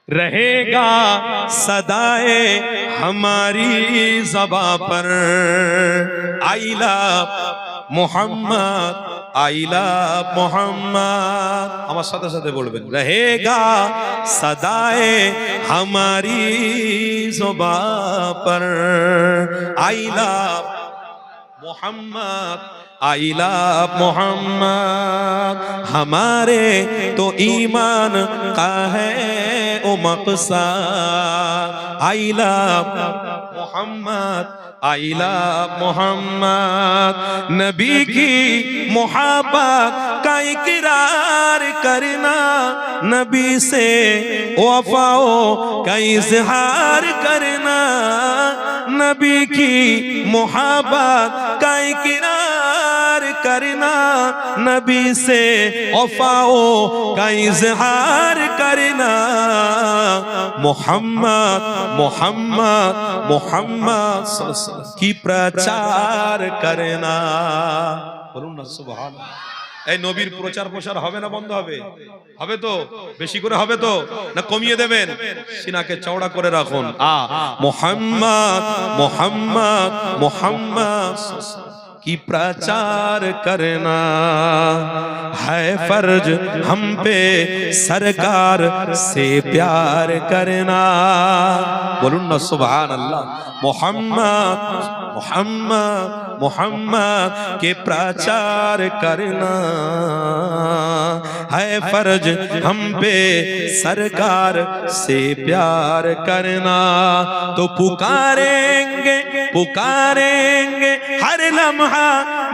रहेगा सदाए हमारी ज़बां पर I love Mohammad I love Mohammad. আমার সাথে সাথে বলবেন रहेगा सदाए हमारी ज़बां पर I love Mohammad I love Mohammad. हमारे तो ईमान का है ओ मक़सद I love Mohammad I love Mohammad. नबी की मोहब्बत का इकरार करना, नबी से वफ़ाओं का इज़हार करना, नबी की मोहब्बत का इकरार करना, नबी से वफ़ाओं का इज़हार करना। मोहम्मद मोहम्मद मोहम्मद की प्रचार करना। বলুন না সুবহানাল্লাহ। এই নবীর প্রচার প্রসার হবে না বন্ধ হবে? হবে তো? বেশি করে হবে তো না কমিয়ে দেবেন? সিনাকে চওড়া করে রাখুন। মোহাম্মদ মোহাম্মদ মোহাম্মদ की प्रचार करना है फर्ज हम पे सरकार से प्यार करना। बोलूं ना सुभान अल्लाह। मोहम्मद मोहम्मद मोहम्मद के प्रचार करना है फर्ज हम पे सरकार से प्यार करना। तो पुकारेंगे पुकारेंगे हर लम्हा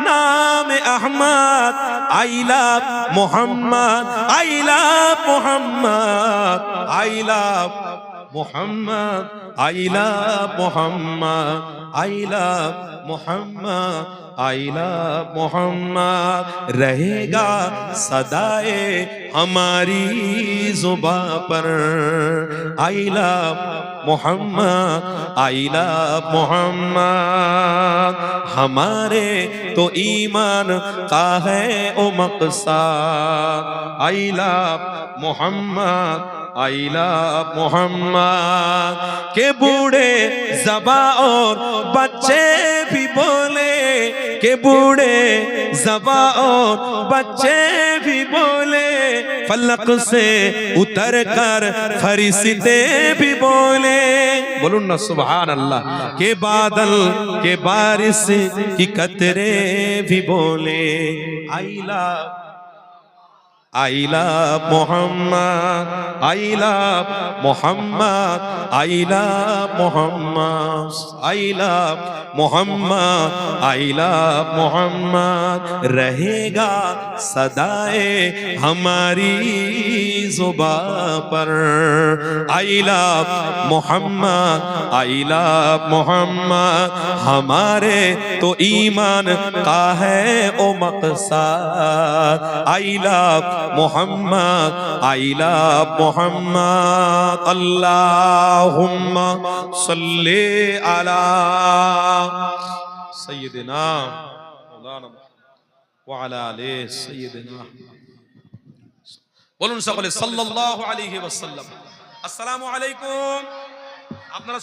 नाम Ahmad I love Mohammad I love Mohammad I love Mohammad I love Mohammad I love Mohammad I love Mohammad. रहेगा सदाए हमारी ज़ुबां पर I love Mohammad I love Mohammad. हमारे तो ईमान का है ओ मक़सद I love Mohammad I love Mohammad. के बूढ़े ज़बा और बच्चे भी बोले, के बूढ़े ज़बा और बच्चे भी बोले, फलक से उतर कर फरिश्ते भी बोले। बोलूं ना सुभान अल्लाह। के बादल के बारिश की कतरे भी बोले I love I love Mohammad I love Mohammad I love Mohammad I love Mohammad I love Mohammad. रहेगा सदाए हमारी ज़ुबां पर I love Mohammad I love Mohammad. हमारे तो ईमान का है ओ मक़सद I love Mohammad I love Mohammad. अल्लाहुम्मा सल्ली अला सय्यिदिना मौलाना व अला आले सय्यिदिना। বলুন সকলে সাল্লাল্লাহু আলাইহি ওয়াসাল্লাম। আসসালামু আলাইকুম। আপনারা